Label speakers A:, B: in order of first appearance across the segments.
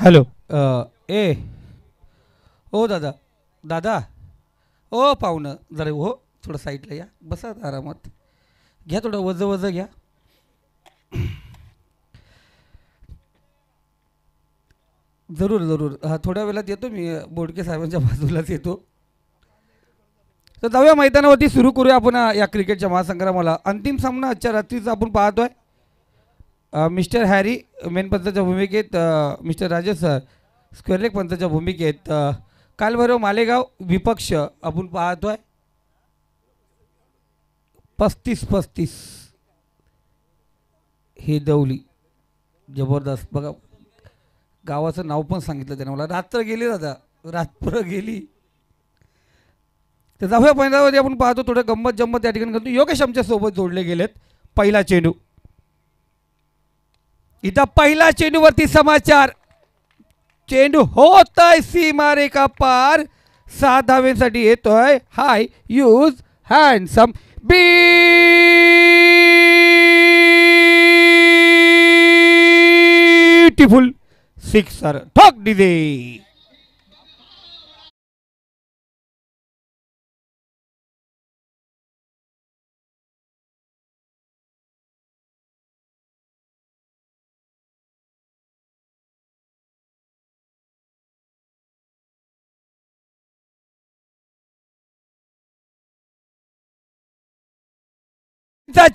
A: Hello. ए ओ दादा दादा ओ पाहुणं जरा हो थोडं साईडला या बसा आरामात घ्या थोडं वजं वजं घ्या. जरूर जरूर हा थोड्या वेळात येतो मी बोडके साहेबांच्या बाजूलाच येतो. तर जाऊया मैदानावरती सुरू करूया आपण या क्रिकेटच्या महासंग्रामाला. अंतिम सामना आजच्या रात्रीचा आपण पाहतोय. मिस्टर हॅरी मेन पंचाच्या भूमिकेत, mister Rajesh sir square leg पंचाच्या भूमिकेत, कालभैरव मालेगाव विपक्ष आपण पाहतोय 35-35 हे दौली. जबरदस्त बघा गावाचं नाव पण सांगितलं त्याने मला. रात्र गेली दादा रात्र गेली. तर जाऊया पहिल्यावरती आपण पाहतो थोडं गंमत जम्मत या ठिकाणी करतो. योगेश आमच्या सोबत जोडले गेलेत. पहिला चेंडू इथं पहिला चेंडूवरती समाचार. चेंडू होतोय सीमारेखा पार. 6 धावेसाठी येतोय. हाय यूज हँडसम ब्युटिफुल सिक्सर ठोक दिले.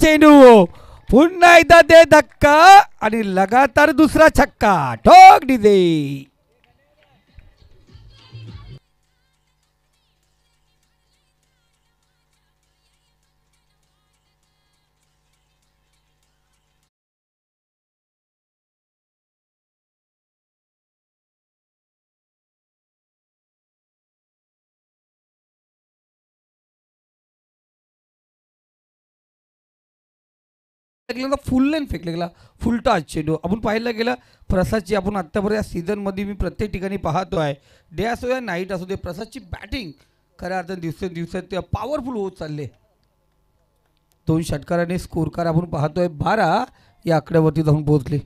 A: चेंडू पुन्हा एकदा दे धक्का आणि लगातार दुसरा छक्का ठोक दिले. फुल लेन फेकले गेला फुल टच चेंडू. आपण पाहायला गेला प्रसादची आपण आत्तापर्यंत सीझनमध्ये मी प्रत्येक ठिकाणी पाहतो आहे. डे असो या नाईट असो दे प्रसादची बॅटिंग खऱ्या अर्थाने दिवसेंदिवस ते पॉवरफुल होत चालले. 2 षटकाराने स्कोरकार आपण पाहतोय 12 या आकड्यावरती जाऊन पोहोचले.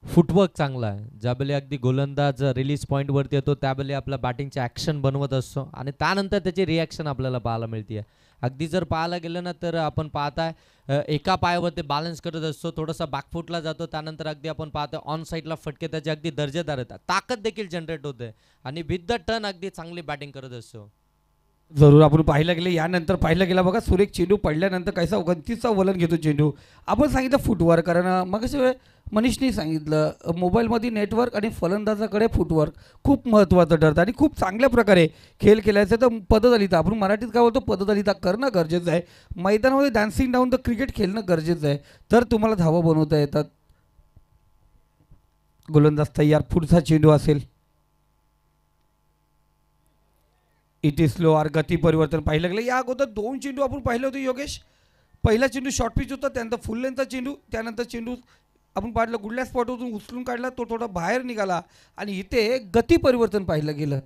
B: फुटवर्क चांगला आहे. ज्यावेळी अगदी गोलंदाज रिलीज पॉईंटवरती येतो त्यावेळी आपला बॅटिंगचे ॲक्शन बनवत असतो आणि त्यानंतर त्याची रिॲक्शन आपल्याला पाहायला मिळते. अगदी जर पाहायला गेलं ना तर आपण पाहताय एका पायावरती बॅलन्स करत असतो, थोडासा बॅकफुटला जातो, त्यानंतर अगदी आपण पाहतोय ऑन साईडला फटके त्याचे अगदी दर्जेदार येतात, ताकद देखील जनरेट होते आणि विथ द टर्न अगदी चांगली बॅटिंग करत असतो.
A: जरूर आपण पाहायला गेले यानंतर पाहिलं गेला बघा सुरेख चेंडू पडल्यानंतर कैसा गंतीचा वलन घेतो चेंडू. आपण सांगितलं फुटवर्क कारण मग मनीषने सांगितलं मोबाईलमध्ये नेटवर्क आणि फलंदाजाकडे फुटवर्क खूप महत्त्वाचं ठरतं आणि खूप चांगल्या प्रकारे खेळ केल्याचं तर पददलिता आपण मराठीत काय बोलतो पददलिता करणं गरजेचं आहे. मैदानामध्ये डान्सिंग डाऊन द क्रिकेट खेळणं गरजेचं आहे तर तुम्हाला धावा बनवता येतात. गोलंदाज तयार. पुढचा चेंडू असेल इट इज स्लो आर गती परिवर्तन पाहिलं गेलं. या अगोदर 2 चेंडू आपण पाहिलं होतं योगेश. पहिला चेंडू शॉर्ट पिच होता, त्यानंतर फुल लेंथचा चेंडू, त्यानंतर चेंडू आपण पाहिलं गुडल्या स्पॉटवरून उचलून काढला तो थोडा बाहेर निघाला आणि इथे गती परिवर्तन पाहिलं गेलं.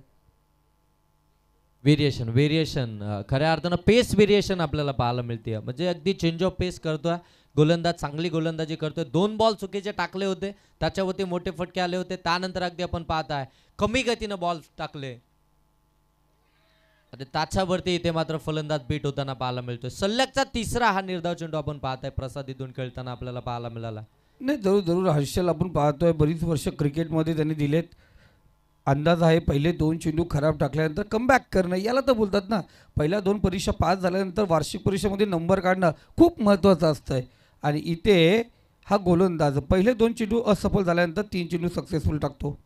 B: व्हेरिएशन खऱ्या अर्थानं पेस व्हेरिएशन आपल्याला पाहायला मिळते. म्हणजे अगदी चेंज ऑफ पेस करतोय गोलंदाज, चांगली गोलंदाजी करतोय. 2 बॉल चुकीचे टाकले होते त्याच्यावरती मोठे फटके आले होते, त्यानंतर अगदी आपण पाहताय कमी गतीनं बॉल टाकले त्याच्यावरती इथे मात्र फलंदाज बीट होताना पाहायला मिळतोय. सलगचा तिसरा हा निर्धाव चेंडू आपण पाहताय प्रसाद इथून खेळताना आपल्याला पाहायला मिळाला.
A: नाही जरूर जरूर हर्षल आपण पाहतोय बरीच वर्ष क्रिकेटमध्ये त्यांनी दिलेत. अंदाज आहे पहिले 2 चेंडू खराब टाकल्यानंतर कमबॅक करणं याला तर बोलतात ना. पहिल्या 2 परीक्षा पास झाल्यानंतर वार्षिक परीक्षेमध्ये नंबर काढणं खूप महत्त्वाचं असतं आहे आणि इथे हा गोलंदाज पहिले 2 चेंडू असफल झाल्यानंतर 3 चेंडू सक्सेसफुल टाकतो.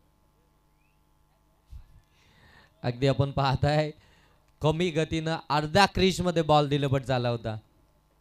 B: अगदी आपण पाहताय कमी गतीनं अर्ध्या क्रीजमध्ये बॉल डिलिव्हर झाला होता,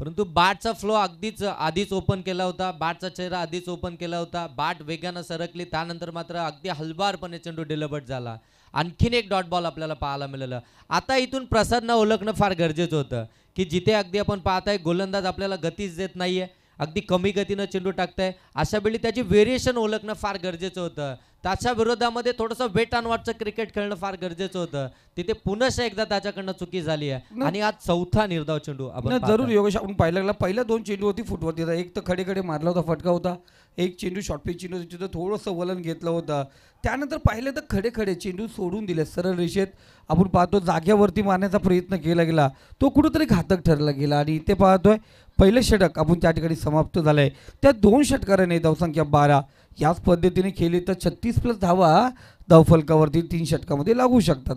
B: परंतु बॅटचा फ्लो अगदीच आधीच ओपन केला होता, बॅटचा चेहरा आधीच ओपन केला होता, बॅट वेगानं सरकली, त्यानंतर मात्र अगदी हलवारपणे चेंडू डिलिव्हर झाला. आणखीन एक डॉट बॉल आपल्याला पाहायला मिळालं. आता इथून प्रसादनं ओळखणं फार गरजेचं होतं की जिथे अगदी आपण पाहताय गोलंदाज आपल्याला गतीच देत नाहीये, अगदी कमी गतीनं चेंडू टाकताय, अशा वेळी त्याची व्हेरिएशन ओळखणं फार गरजेचं होतं. त्याच्या विरोधामध्ये थोडंसं वेट अँड वॉचचं क्रिकेट खेळणं फार गरजेचं होतं. तिथे पुनश्च एकदा त्याच्याकडनं चुकी झाली आहे आणि आज चौथा निर्धाव चेंडू आपण
A: जरूर
B: पाहतोय.
A: योगेश आपण पाहायला लागला पहिल्या 2 चेंडूवरती फुटवरती होता. एक तर खडे खडे मारला होता, फटका होता. एक चेंडू शॉर्ट पिच चेंडू तिथं थोडंसं वलन घेतलं होतं. त्यानंतर पाहिलं तर खडे खडे चेंडू सोडून दिले सरळ रेषेत. आपण पाहतो जाग्यावरती मारण्याचा प्रयत्न केला गेला, तो कुठंतरी घातक ठरला गेला. आणि इथे पाहतोय पहिलं षटक आपण त्या ठिकाणी समाप्त झालंय. त्या 2 षटकाराने धावसंख्या 12 याच पद्धतीने केली तर 36+ धावा धावफलकावरती 3 षटकामध्ये लागू शकतात.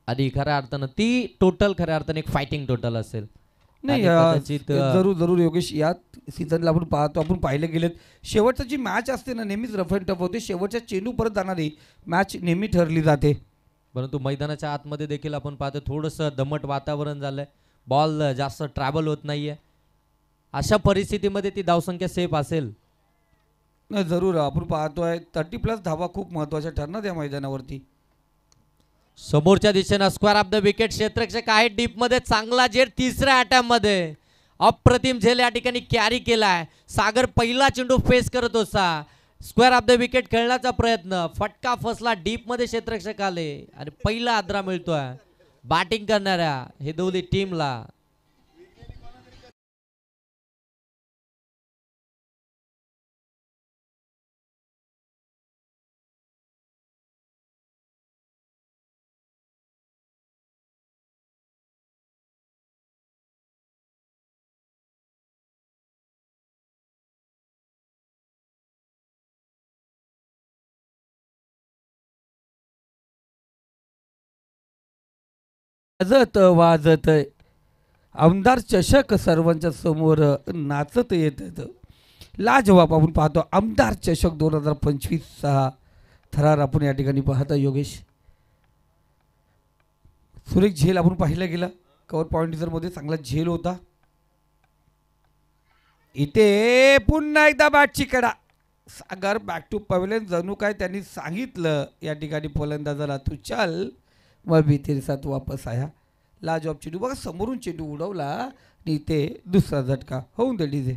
B: आणि खऱ्या अर्थानं ती टोटल खऱ्या अर्थाने एक फायटिंग टोटल असेल.
A: नाही
B: आणि कदाचित,
A: जरूर जरूर योगेश या सीझनला आपण पाहतो, आपण पाहिले गेलेत शेवटची जी मॅच असते ना नेहमीच रफ अँड टफ होते. शेवटच्या चेंडू परत जाणारी मॅच नेहमी ठरली जाते.
B: परंतु मैदानाच्या आतमध्ये देखील आपण पाहतो थोडंसं दमट वातावरण झालंय. बॉल जास्त ट्रॅव्हल होत नाहीये. अशा परिस्थितीमध्ये ती धावसंख्या सेफ असेल.
A: नाही जरूर आपण पाहतोय 30+ धावा खूप महत्त्वाच्या ठरणार या मैदानावरती.
B: समोरच्या दिशेनं स्क्वेअर ऑफ द विकेट क्षेत्ररक्षक आहे डीप मध्ये. चांगला झेल तिसऱ्या अटॅम्प मध्ये अप्रतिम झेल या ठिकाणी कॅरी केलाय. सागर पहिला चेंडू फेस करत होता. स्क्वेअर ऑफ द विकेट खेळण्याचा प्रयत्न, फटका फसला डीप मध्ये क्षेत्ररक्षक आले आणि पहिला आद्रा मिळतोय बॅटिंग करणाऱ्या हेदवली टीमला.
A: वाजत वाजत आमदार चषक सर्वांच्या समोर नाचत येत. लाजवाब आपण पाहतो आमदार चषक 2025 थरार आपण या ठिकाणी पाहता योगेश. सुरेख झेल आपण पाहिला गेला. कव्हर पॉइंट मध्ये चांगला झेल होता. इथे पुन्हा एकदा बॅटची कडा. सागर बॅक टू पवेलियन. जणू काय त्यांनी सांगितलं या ठिकाणी फलंदाजाला तू चल मग भी तेरे साथ वापस आया. लाजवाब चेंडू बघा समोरून चेंडू उडवला आणि इथे दुसरा झटका होऊन दे डीजे.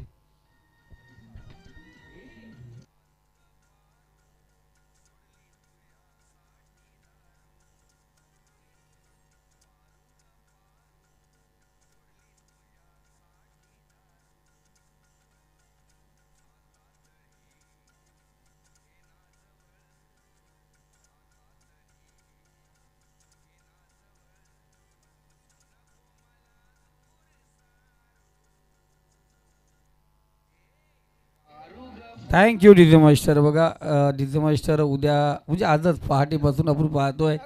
A: Thank you DJ master. बघा डीजे मास्टर उद्या म्हणजे आजच पहाटेपासून आपण पाहतोय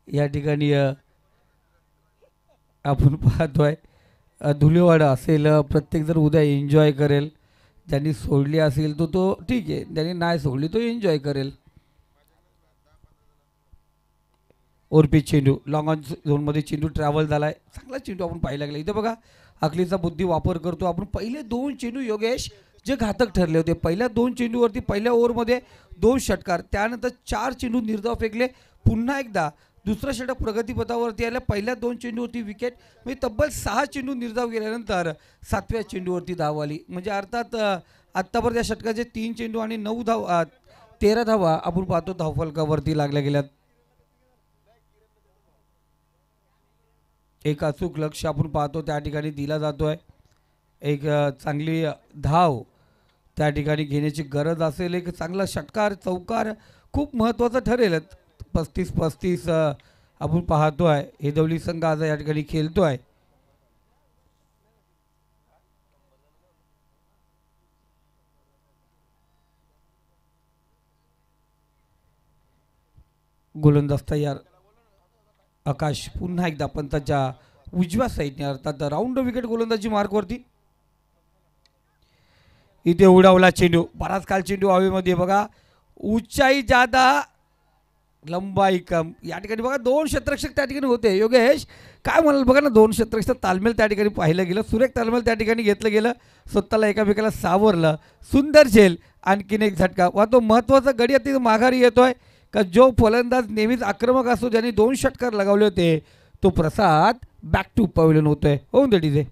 A: या ठिकाणी आपण पाहतोय धुलेवाडा असेल. प्रत्येक जर उद्या एन्जॉय करेल. ज्यांनी सोडली असेल तो तो ठीक आहे, ज्यांनी नाही सोडली तो एन्जॉय करेल. ओरपी चेंडू लॉंग ऑन झोनमध्ये चेंडू ट्रॅव्हल झालाय. चांगला चेंडू आपण पाहायला लागला. इथं बघा अकलीचा बुद्धी वापर करतो आपण. पहिले 2 चेंडू योगेश जे घातक ठरले होते. पहिल्या 2 चेंडूवरती पहिल्या ओव्हरमध्ये 2 षटकार, त्यानंतर 4 चेंडू निर्धाव फेकले. पुन्हा एकदा दुसरं षटक प्रगतीपथावरती आलं. पहिल्या 2 चेंडूवरती विकेट म्हणजे तब्बल 6 चेंडू निर्धाव गेल्यानंतर 7व्या चेंडूवरती धाव आली. म्हणजे अर्थात आत्तापर्यंत या षटकाचे 3 चेंडू आणि 9 धाव 13 धावा आपण पाहतो धावफलकावरती लागल्या गेल्यात. एक अचूक लक्ष आपण पाहतो त्या ठिकाणी दिला जातोय. एक चांगली धाव त्या ठिकाणी घेण्याची गरज असेल. एक चांगला षटकार चौकार खूप महत्त्वाचं ठरेल. 35-35 आपण पाहतोय हेदवली संघ आज या ठिकाणी खेळतोय. गोलंदाज तयार. आकाश पुन्हा एकदा पंताच्या उजव्या साईडने अर्थात राऊंड विकेट गोलंदाजी मार्कवरती. इथे उडवला चेंडू. बराच काल चेंडू हवेमध्ये. बघा उंचाई जादा लंबाई कम. या ठिकाणी बघा 2 क्षेत्ररक्षक त्या ठिकाणी होते. योगेश काय म्हणाल बघा ना, 2 क्षेत्ररक्षक तालमेल त्या ठिकाणी पाहिलं गेलं. सुरेख तालमेल त्या ठिकाणी घेतलं गेलं. स्वतःला एकामेकाला सावरलं. सुंदर झेल. आणखीन एक झटका वा तो महत्त्वाचा गडी अति माघारी येतोय का जो फलंदाज नेहमीच आक्रमक असतो ज्यांनी 2 षटकार लगावले होते तो प्रसाद बॅक टू पवेलियन होतोय. होऊन दे डीजे.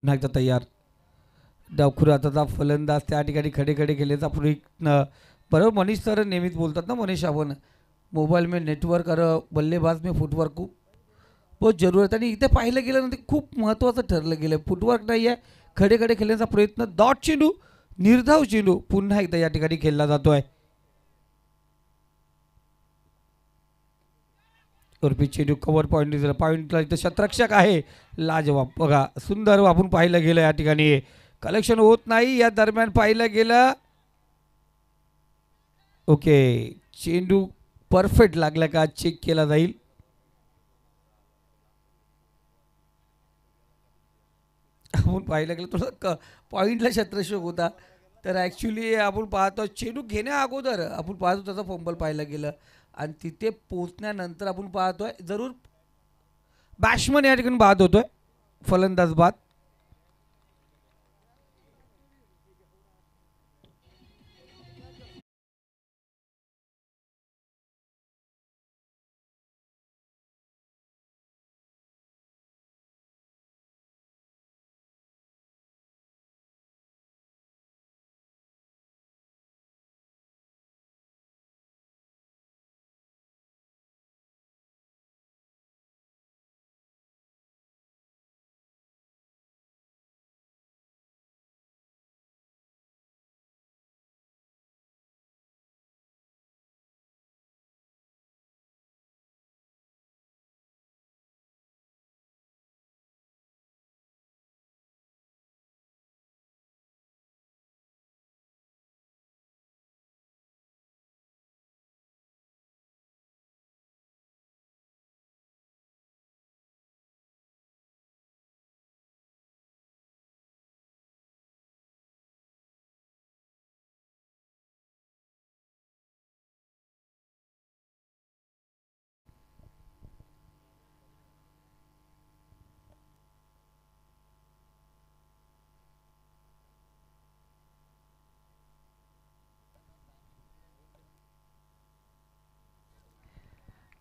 A: पुन्हा एकदा तयार. डावखुरा हाताचा फलंदाज त्या ठिकाणी खडे खडे खेळण्याचा प्रयत्न. बरोबर मनीष सर नेहमीच बोलतात ना, मनीष आपण मोबाईल में नेटवर्क और बल्लेबाज में फुटवर्क खूप बहुत जरूरत आहे. आणि इथे पाहिलं गेलं ना ते खूप महत्त्वाचं ठरलं गेलं. फुटवर्क नाही आहे, खडे खडे खेळण्याचा प्रयत्न. डॉट चेंडू, निर्धाव चेंडू पुन्हा एकदा या ठिकाणी खेळला जातोय. उर्फी चेंडू कव्हर पॉईंट दिला, पॉईंटला इथं शतरक्षक आहे. लाजवाब बघा, सुंदर आपण पाहिलं गेलं या ठिकाणी. कलेक्शन होत नाही या दरम्यान पाहिलं गेलं. ओके, चेंडू परफेक्ट लागला का चेक केला जाईल. आपण पाहिलं गेलं थोडं पॉईंटला शत्रक्षक होता. तर ॲक्च्युली आपण पाहतो चेंडू घेण्या अगोदर आपण पाहतो त्याचा फंबल पाहायला गेलं. आणि तिथे पोचण्यानंतर आपण पाहतोय जरूर बॅट्समन या ठिकाणी बाद होतोय, फलंदाज बाद.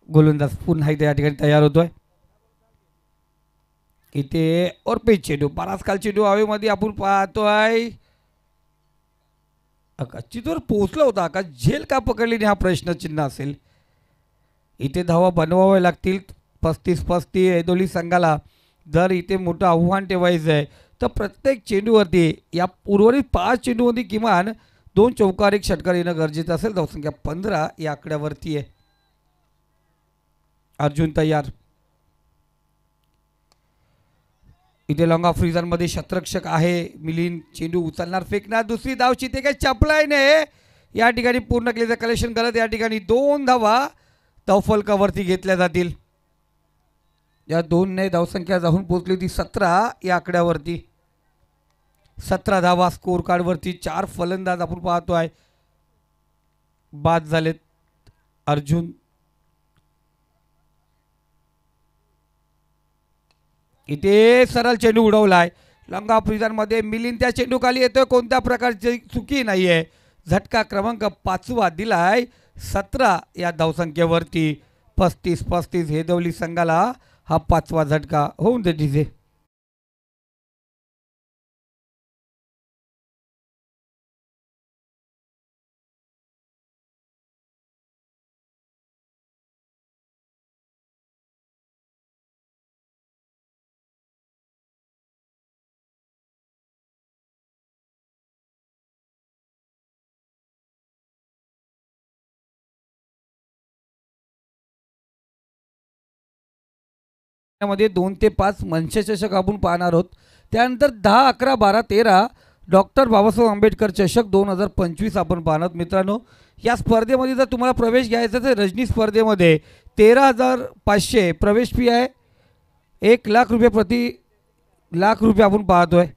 A: गोलंदाज पुन्हा एकदा या ठिकाणी तयार होतोय. इथे और पेच चेंडू, बराच काल चेंडू हवेमध्ये आपण पाहतोय. चितूर पोहोचला होता का, झेल का पकडली हा प्रश्न चिन्ह असेल. इथे धावा बनवाव्या लागतील. 35-35 ऐदोली संघाला जर इथे मोठं आव्हान ठेवायचं आहे तर प्रत्येक चेंडूवरती या उर्वरित 5 चेंडूमध्ये किमान 2 चौकार 1 षटकार येणं गरजेचं असेल. धावसंख्या 15 या आकड्यावरती आहे. अर्जुन तयार. इथे लॉंग ऑफ मध्ये शतरक्षक आहे मिलिंद. चेंडू उचलणार, फेकणार, दुसरी धावची ते काही चपलाय नाही या ठिकाणी पूर्ण केलेलं कलेक्शन करत या ठिकाणी 2 धावा धावफलकावरती घेतल्या जातील. या 2ने धावसंख्या जाऊन पोहोचली होती 17 या आकड्यावरती. 17 धावा स्कोर कार्डवरती. 4 फलंदाज आपण पाहतोय बाद झालेत. अर्जुन इथे सरळ चेंडू उडवलाय. लॉंग ऑफ मध्ये मिलिंद त्या चेंडू खाली येतोय, कोणत्या प्रकारची चुकी नाहीये. झटका क्रमांक 5वा दिलाय 17 या धावसंख्येवरती. 35-35 हेदवली संघाला हा 5वा झटका होऊन दे डीजे. मध्ये 2 ते 5 मनशचषक आपण पाहणार आहोत. त्यानंतर 10, 11, 12, 13 डॉक्टर बाबासाहेब आंबेडकर चषक 2025 आपण पाहणार मित्रांनो. या स्पर्धेमध्ये जर तुम्हाला प्रवेश घ्यायचा तर रजनी स्पर्धेमध्ये 13,500 प्रवेश फी आहे. 1,00,000 रुपये प्रति लाख रुपये आपण पाहतोय.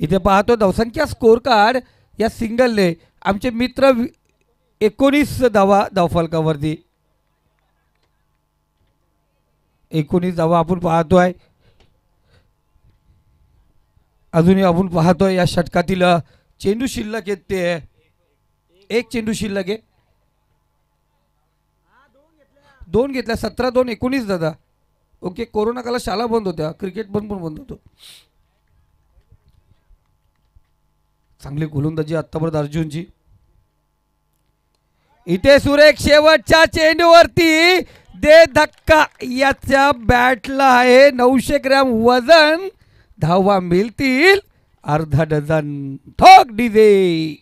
A: इथे पाहतो धावसंख्या स्कोर कार्ड या सिंगलने आमचे मित्र 19 धावा धावफलकावरती, 19 धावा आपण पाहतोय. अजूनही आपण पाहतोय या षटकातील चेंडू शिल्लक आहेत ते एक चेंडू शिल्लक आहे. 2 घेतल्या 17-2-19 दादा. ओके, कोरोना काळात शाळा बंद होत्या, क्रिकेट पण बंद होतो. चांगली गोलंदाजी आत्तापर्यंत अर्जुनची. इथे सुरेख शेवटच्या चेंडूवरती दे धक्का. याच्या बॅटला आहे 900 ग्रॅम वजन. धावा मिळतील अर्धा डझन. ठोक डीजे.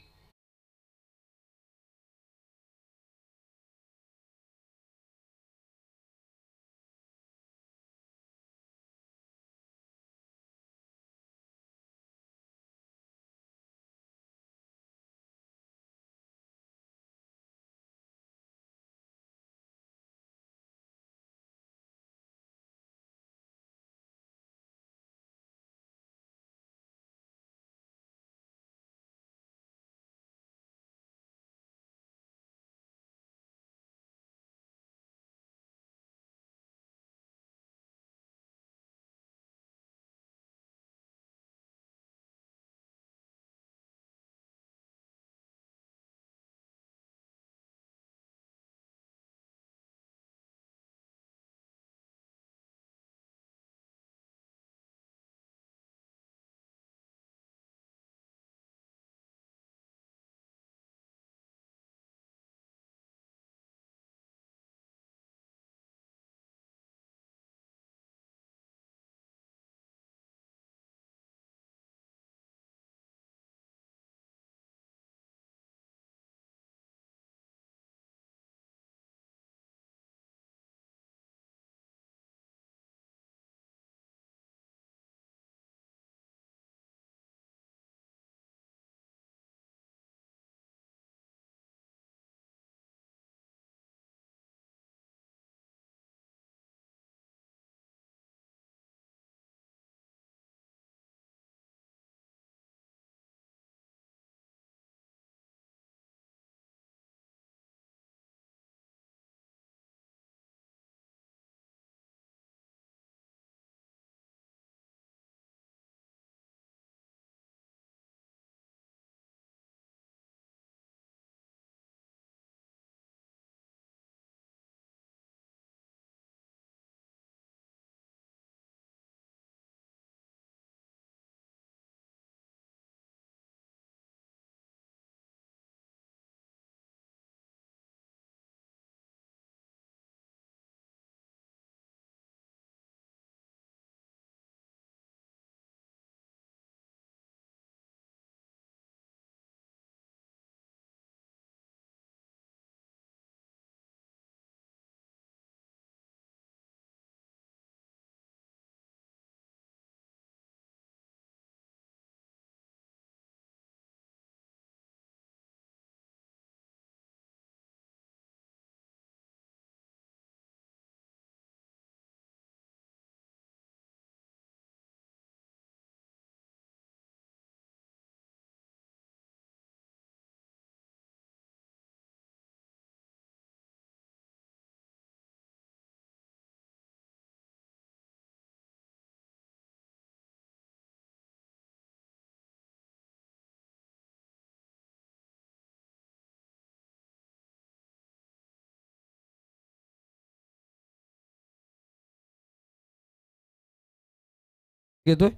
A: घेतोय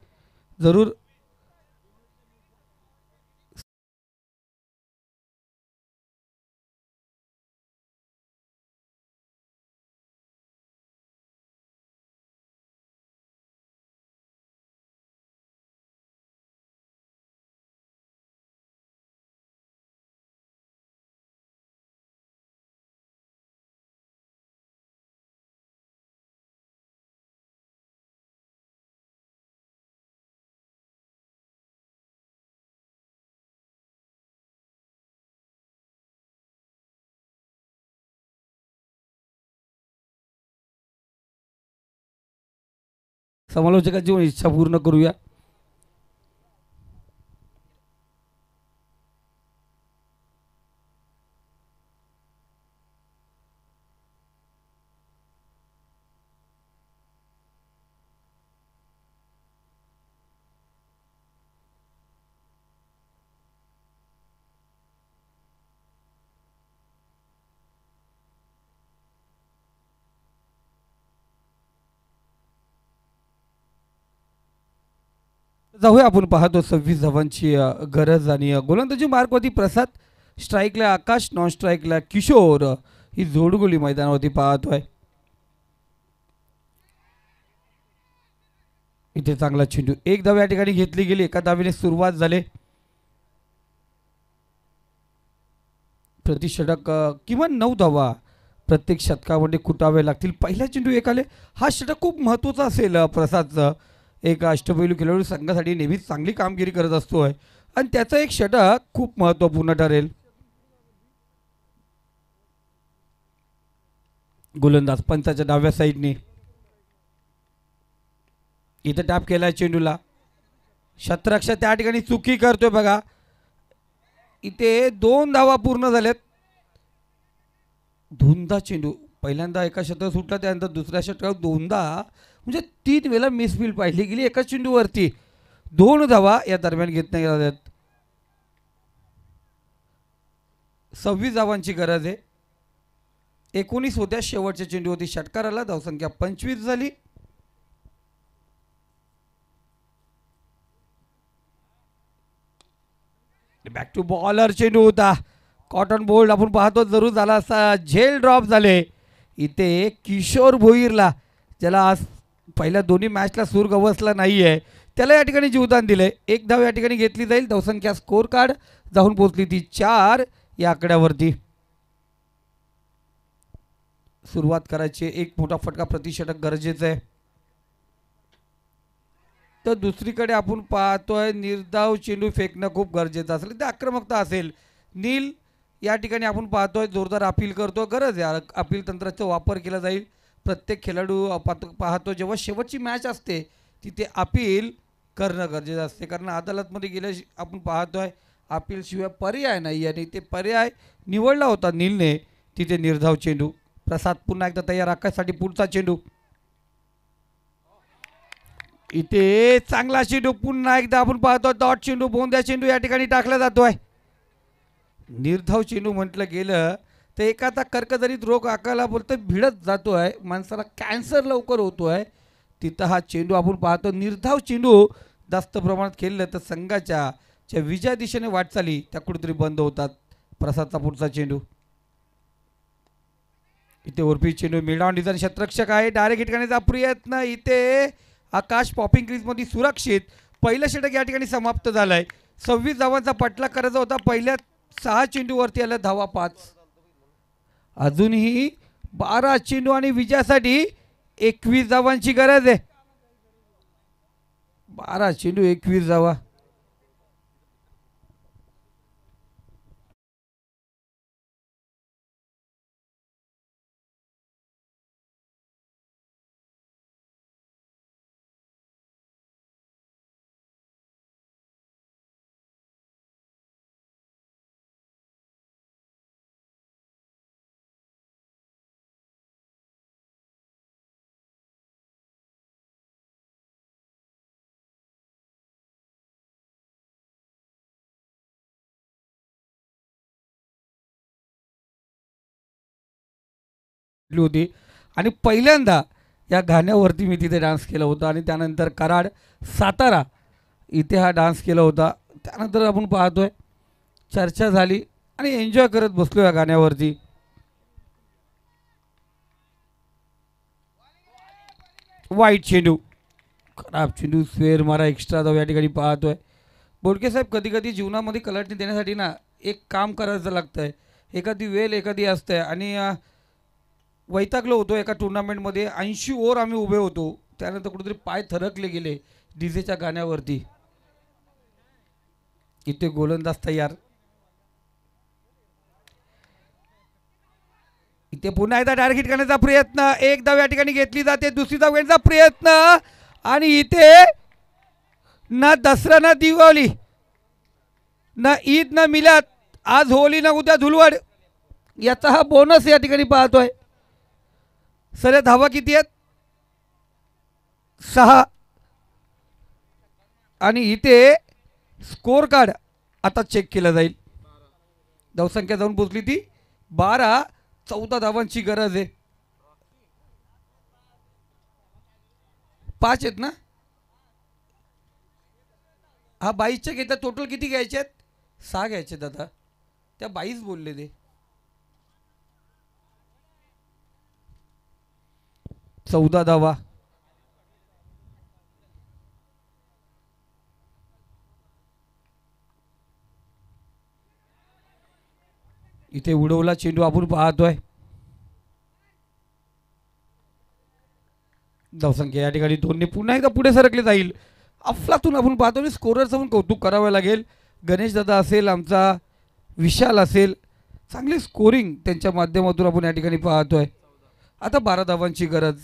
A: जरूर. समालोचकाची इच्छा पूर्ण करूया. जाऊया आपण पाहतो 26 धावांची गरज आणि गोलंदाजी मार्कवरती प्रसाद, स्ट्राईकला आकाश, नॉन स्ट्राईकला किशोर ही जोडगोली मैदानावरती पाहतोय. इथे चांगला चेंडू, एक धाव या ठिकाणी घेतली गेली, एका धावेने सुरुवात झाली. प्रतिषटक किमान 9 धावा प्रत्येक शतकामध्ये कुटावे लागतील. पहिला चेंडू एक आले, हा षटक खूप महत्त्वाचा असेल प्रसादचं. एक अष्टपैलू खेळाडू संघासाठी नेहमीच चांगली कामगिरी करत असतोय आणि त्याचं एक षटक खूप महत्त्वपूर्ण ठरेल. गोलंदाज पंचाच्या डाव्या साईडने इथं टॅप केलाय चेंडूला, शतरक्ष त्या ठिकाणी चुकी करतोय बघा. इथे 2 धावा पूर्ण झाल्यात. दोनदा चेंडू, पहिल्यांदा एका षटक सुटला, त्यानंतर दुसऱ्या षटकात दोनदा, म्हणजे 3 वेळा मिसफील्ड पाहिली गेली एका चेंडूवरती. 2 धावा या दरम्यान घेतल्या गेल्या. 26 धावांची गरज आहे. 19 होत्या शेवटच्या चेंडूवरती. षटकाराला धावसंख्या 25 झाली. बॅक टू बॉलर चेंडू होता, कॉटन बोल्ड आपण पाहतो जरूर झाला असा, झेल ड्रॉप झाले. इथे किशोर भोईरला, ज्याला आज पहिल्या दोन्ही मॅचला सूर गवसला नाही आहे, त्याला या ठिकाणी जीवदान दिले. एक धाव या ठिकाणी घेतली जाईल. धावसंख्या स्कोर कार्ड जाऊन पोहोचली ती 4 या आकड्यावरती. सुरुवात करायची, एक मोठा फटका प्रतिषटक गरजेचं आहे. तर दुसरीकडे आपण पाहतोय निर्धाव चेंडू फेकणं खूप गरजेचं असेल, ते आक्रमकता असेल. नील या ठिकाणी आपण पाहतोय जोरदार अपील करतो, गरज आहे अपील तंत्राचा वापर केला जाईल. प्रत्येक खेळाडू पाहतो जेव्हा शेवटची मॅच असते तिथे अपील करणं गरजेचं असते, कारण अदालतमध्ये गेल्या आपण पाहतोय अपील शिवाय पर्याय नाही आणि ते पर्याय निवडला होता नीलने. तिथे निर्धाव चेंडू. प्रसाद पुन्हा एकदा तयार आकाशसाठी पुढचा चेंडू. इथे चांगला चेंडू, पुन्हा एकदा आपण पाहतो डॉट चेंडू, बोंद्या चेंडू या ठिकाणी टाकला जातोय. निर्धाव चेंडू म्हटलं गेलं तर एखादा कर्कजरीत रोग आकाला बोलतो भिडत जातोय, माणसाला कॅन्सर लवकर होतोय, तिथं हा चेंडू आपण पाहतो. निर्धाव चेंडू जास्त प्रमाणात खेळलं तर संघाच्या विजया दिशेने वाटचाली त्या कुठेतरी बंद होतात. प्रसादचा पुढचा चेंडू. इथे ओरपी चेंडू, मिडॉन डिझाईन क्षेत्ररक्षक आहे, डायरेक्ट हिट करण्याचा प्रयत्न. इथे आकाश पॉपिंग क्रीजमध्ये सुरक्षित. पहिलं षटक या ठिकाणी समाप्त झालंय. 26 धावांचा पटला करायचा होता. पहिल्या 6 चेंडूवरती आल्या धावा 5. अजूनही 12 चेंडू आणि विजयासाठी 21 धावांची गरज आहे. 12 चेंडू 21 धावा. होती आणि पहिल्यांदा या गाण्यावरती मी तिथे डान्स केला होता आणि त्यानंतर कराड, सातारा इथे हा डान्स केला होता. त्यानंतर आपण पाहतोय चर्चा झाली आणि एन्जॉय करत बसलो या गाण्यावरती. वाईट चेंडू, खराब चेंडू, स्वेर मारा, एक्स्ट्रा धाव या ठिकाणी पाहतोय. बोडके साहेब, कधी कधी जीवनामध्ये कलाटणी देण्यासाठी ना एक काम करायचं लागतंय. एखादी वेळ एखादी असते आणि वैतागलो होतो एका टुर्नामेंटमध्ये. 80 ओव्हर आम्ही उभे होतो, त्यानंतर कुठेतरी पाय थरकले गेले डीजेच्या गाण्यावरती. इथे गोलंदाज तयार. इथे पुन्हा एकदा डायरेक्ट हिट करण्याचा प्रयत्न. एक धाव या ठिकाणी घेतली जाते. दुसरी धाव घेण्याचा प्रयत्न आणि इथे ना दसरा ना दिवाळी ना ईद ना मिलाद, आज होली ना उद्या धुलवड, याचा हा बोनस या ठिकाणी पाहतोय. सर धावा किती आहेत? 6. आणि इथे स्कोर कार्ड आता चेक केलं जाईल. धावसंख्या जाऊन पोचली ती 12. 14 धावांची गरज आहे. 5 आहेत ना? हा 22च्या घेतात. टोटल किती घ्यायचे आहेत? 6 घ्यायचे आहेत दादा. त्या 22 बोलले ते. 14 धावा. इथे उडवला चेंडू आपण पाहतोय. धावसंख्या या ठिकाणी 2 ने पुन्हा एकदा पुढे सरकले जाईल. अफलातून आपण पाहतो आणि स्कोररचं पण कौतुक करावं लागेल. गणेश दादा असेल, आमचा विशाल असेल, चांगली स्कोरिंग त्यांच्या माध्यमातून आपण या ठिकाणी पाहतोय. आता 12 धावांची गरज.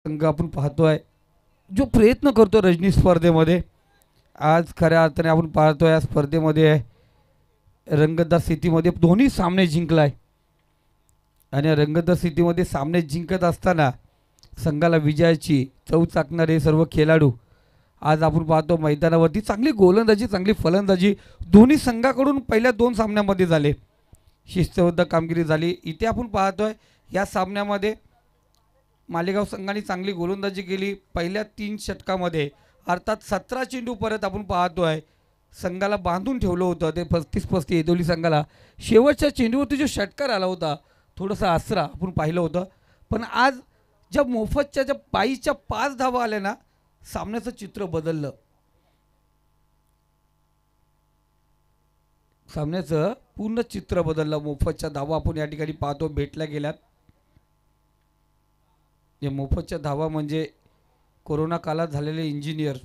A: संघ आपण पाहतोय जो प्रयत्न करतो रजनी स्पर्धेमध्ये. आज खऱ्या अर्थाने आपण पाहतोय या स्पर्धेमध्ये रंगतदार स्थितीमध्ये दोन्ही सामने जिंकलाय. आणि रंगतदार स्थितीमध्ये सामने जिंकत असताना संघाला विजयाची चव चाकणारे सर्व खेळाडू आज आपण पाहतो मैदानावरती. चांगली गोलंदाजी, चांगली फलंदाजी दोन्ही संघाकडून पहिल्या 2 सामन्यामध्ये झाले. शिस्तबद्ध कामगिरी झाली. इथे आपण पाहतोय या सामन्यामध्ये मालेगाव संघाने चांगली गोलंदाजी केली. पहिल्या 3 षटकामध्ये अर्थात 17 चेंडू परत आपण पाहतोय संघाला बांधून ठेवलं होतं. ते 35-35 येदोली संघाला शेवटच्या चेंडूवरती जो षटकार आला होता थोडासा आसरा आपण पाहिलं होतं. पण आज ज्या मोफतच्या ज्या 22च्या 5 धावा आल्या ना, सामन्याचं चित्र बदललं. सामन्याचं पूर्ण चित्र बदललं. मोफतच्या धावा आपण या ठिकाणी पाहतो भेटल्या गेल्यात. या मोफतच्या धावा म्हणजे कोरोना काळात झालेले इंजिनियर.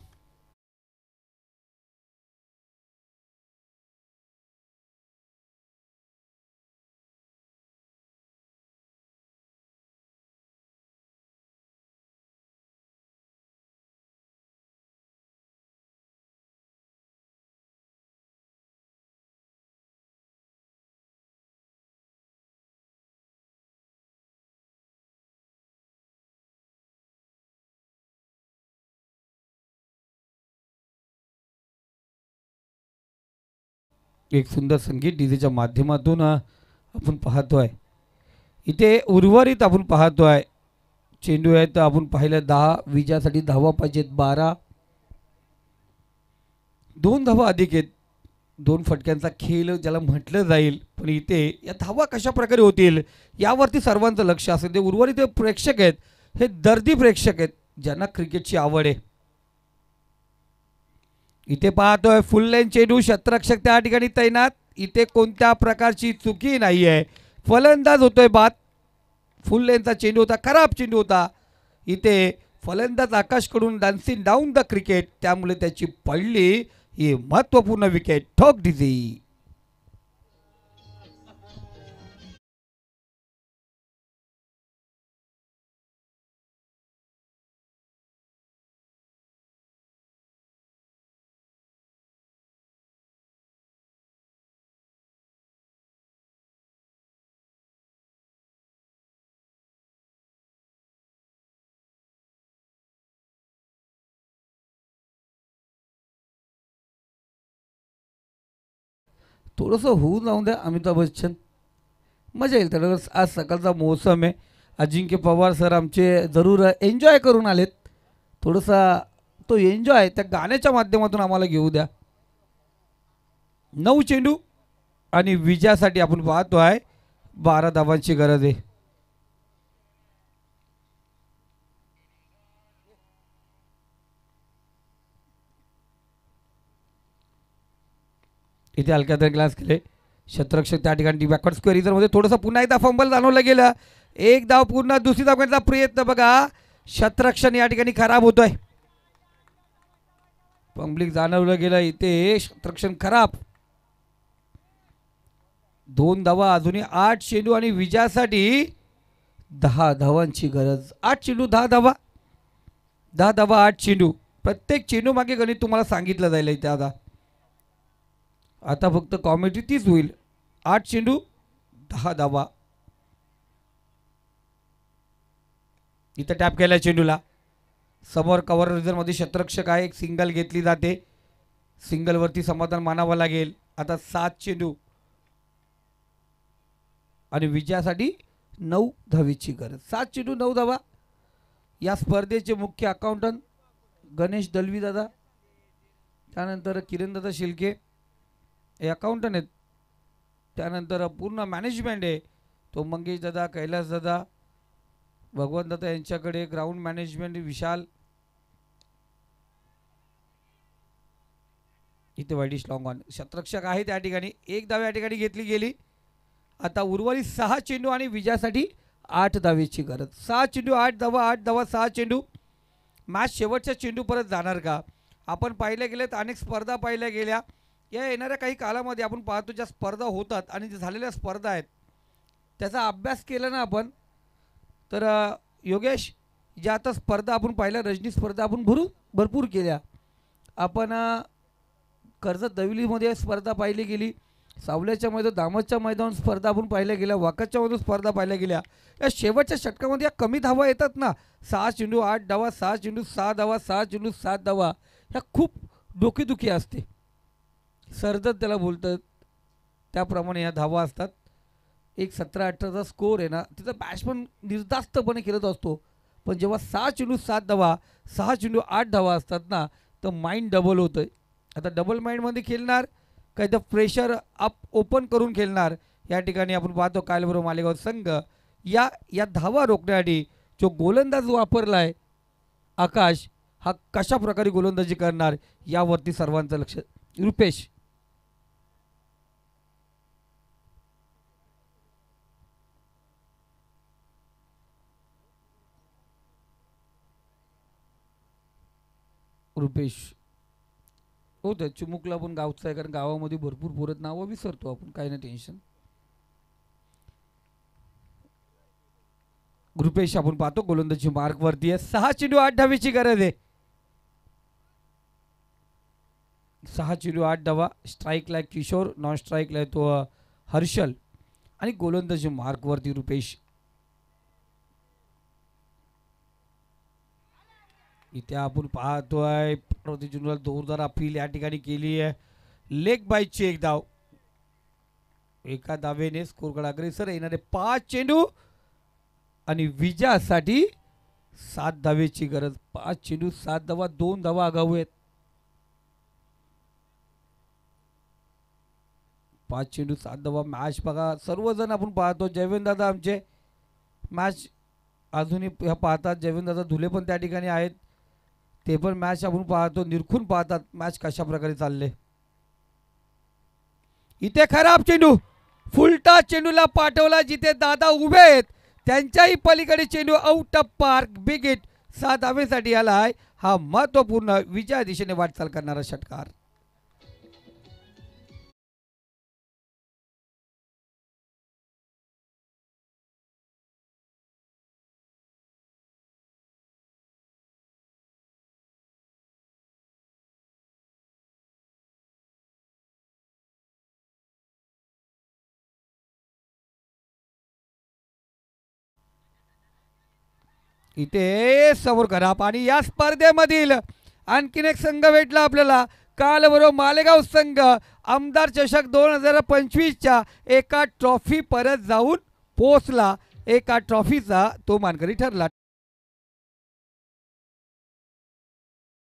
A: एक सुंदर संगीत डीजेच्या माध्यमातून आपण पाहतोय. इथे उर्वरित आपण पाहतोय चेंडू आहेत आपण पाहिलं 10. विजयासाठी धावा पाहिजेत 12. 2 धावा अधिक आहेत. 2 फटक्यांचा खेळ ज्याला म्हटलं जाईल. पण इथे या धावा कशा प्रकारे होतील यावरती सर्वांचं लक्ष असेल. ते उर्वरित प्रेक्षक आहेत हे दर्दी प्रेक्षक आहेत ज्यांना क्रिकेटची आवड आहे. इथे पाहतोय फुल लाईन चेंडू. क्षेत्ररक्षक त्या ठिकाणी तैनात. इथे कोणत्या प्रकारची चुकी नाही आहे. फलंदाज होतोय बाद. फुल लाईनचा चेंडू होता, खराब चेंडू होता. इथे फलंदाज आकाशकडून डान्सिंग डाऊन द क्रिकेट, त्यामुळे त्याची पडली ही महत्त्वपूर्ण विकेट. ठोक डीजी. थोडंसं होऊन जाऊन द्या अमिताभ बच्चन, मजा येईल त्याला. आज सकाळचा मौसम आहे. अजिंक्य पवार सर आमचे जरूर एन्जॉय करून आलेत. थोडासा तो एन्जॉय त्या गाण्याच्या माध्यमातून आम्हाला घेऊ द्या. 9 चेंडू आणि विजयासाठी आपण पाहतो आहे 12 धावांची गरज आहे. इथे हलक्या ग्लास केले. क्षेत्ररक्षक त्या ठिकाणी बॅकवर्ड स्क्वेअर इजरमध्ये थोडंसं पुन्हा एकदा फंबल जाणवलं गेलं. एक धाव पूर्ण, दुसरी धाव घेण्याचा प्रयत्न बघा. क्षेत्ररक्षण या ठिकाणी खराब होतोय. पब्लिक जाणवलं गेलं इथे क्षेत्ररक्षण खराब. 2 धावा अजूनही 8 चेंडू आणि विजयासाठी 10 धावांची गरज. 8 चेंडू 10 धावा, 10 धावा 8 चेंडू. प्रत्येक चेंडू मागे गणित तुम्हाला सांगितलं जाईल इथे. आता फक्त कॉमेडी तीच होईल. 8 चेंडू 10 धावा. इथं टॅप केला चेंडूला. समोर कव्हर रिझनमध्ये शतरक्षक आहे. एक सिंगल घेतली जाते. सिंगलवरती समाधान मानावं लागेल. आता 7 चेंडू आणि विजयासाठी 9 धावेची गरज. 7 चेंडू 9 धावा. या स्पर्धेचे मुख्य अकाउंटंट गणेश दलवी दादा, त्यानंतर किरणदादा शिल्के हे अकाउंटंट आहेत. त्यानंतर पूर्ण मॅनेजमेंट आहे तो मंगेश दादा, कैलास दादा, भगवंत दादा यांच्याकडे. ग्राउंड मॅनेजमेंट विशाल. इथे वाईडिश लॉंग ऑन शतरक्षक आहे त्या ठिकाणी. 1 धाव या ठिकाणी घेतली गेली. आता उर्वरित 6 चेंडू आणि विजयासाठी 8 धावेची गरज. 6 चेंडू 8 धावा, 8 धावा 6 चेंडू. मॅच शेवटच्या चेंडू परत जाणार का? आपण पाहिल्या गेलेत अनेक स्पर्धा पाहिल्या गेल्या. या येणाऱ्या काही कालामध्ये आपण पाहतो ज्या स्पर्धा होतात आणि ज्या झालेल्या स्पर्धा आहेत त्याचा अभ्यास केला ना आपण तर योगेश, ज्या आता स्पर्धा आपण पाहिल्या रजनी स्पर्धा आपण भरपूर केल्या. आपण कर्जत दविलीमध्ये स्पर्धा पाहिली गेली. सावल्याच्या मैदान, दामोदच्या मैदान स्पर्धा आपण पाहिल्या गेल्या. वाकाच्या मधून स्पर्धा पाहिल्या गेल्या. या शेवटच्या षटकामध्ये या कमी धावा येतात ना, 6 चेंडू 8 धावा, 6 चेंडू 6 धावा, 6 चेंडू 7 धावा, ह्या खूप डोकेदुखी असते. सरदत त्याला बोलतात त्याप्रमाणे या धावा असतात. एक 17-18चा स्कोर आहे ना तिथं बॅट्समन निर्धास्तपणे खेळत असतो. पण जेव्हा 6 चेंडू 7 धावा, 6 चेंडू 8 धावा असतात ना तर माइंड डबल होतं. आता डबल माइंडमध्ये खेळणार काही तर प्रेशर अप ओपन करून खेळणार. या ठिकाणी आपण पाहतो कालबरोबर मालेगाव संघ या धावा रोखण्यासाठी जो गोलंदाज वापरला आहे आकाश, हा कशा प्रकारे गोलंदाजी करणार यावरती सर्वांचं लक्ष. रुपेश रुपेश हो त्या चिमुकला पण गावचा आहे कारण गावामध्ये भरपूर पुरत नावं विसरतो आपण, काही नाही टेन्शन. रुपेश आपण पाहतो गोलंदाजी मार्क वरती आहे. 6 चेंडू 8 धावेची गरज आहे. 6 चेंडू 8 धावा. स्ट्राईकला किशोर, नॉन स्ट्राईकला तो हर्षल आणि गोलंदाजी मार्क वरती रुपेश. इथे आपण पाहतोय चेंडूला जोरदार अपील या ठिकाणी केली आहे. लेग बाईची एक धाव. एका धावेने स्कोर अग्रेसर येणारे 5 चेंडू आणि विजयासाठी 7 धावेची गरज. 5 चेंडू 7 धावा, 2 धावा आगाऊ आहेत. 5 चेंडू 7 धावा. मॅच बघा सर्वजण आपण पाहतो. जयवेंद दादा आमचे मॅच अजूनही ह्या पाहतात. जयवेंद दादा धुले पण त्या ठिकाणी आहेत. ते पण मॅच आपण पाहतो, निरखून पाहतात मॅच कशा प्रकारे चालले. इथे खराब चेंडू, फुलटा चेंडूला पाठवला जिथे दादा उभे आहेत त्यांच्याही पलीकडे चेंडू out of park. Big hit 7 धावेसाठी आलाय. हा महत्वपूर्ण विजया दिशेने वाटचाल करणारा षटकार. इथे समोर खराब आणि या स्पर्धेमधील आणखीन एक संघ भेटला आपल्याला. काल बरोबर मालेगाव संघ आमदार चषक 2025च्या एका ट्रॉफी परत जाऊन पोहोचला. एका ट्रॉफीचा तो मानकरी ठरला.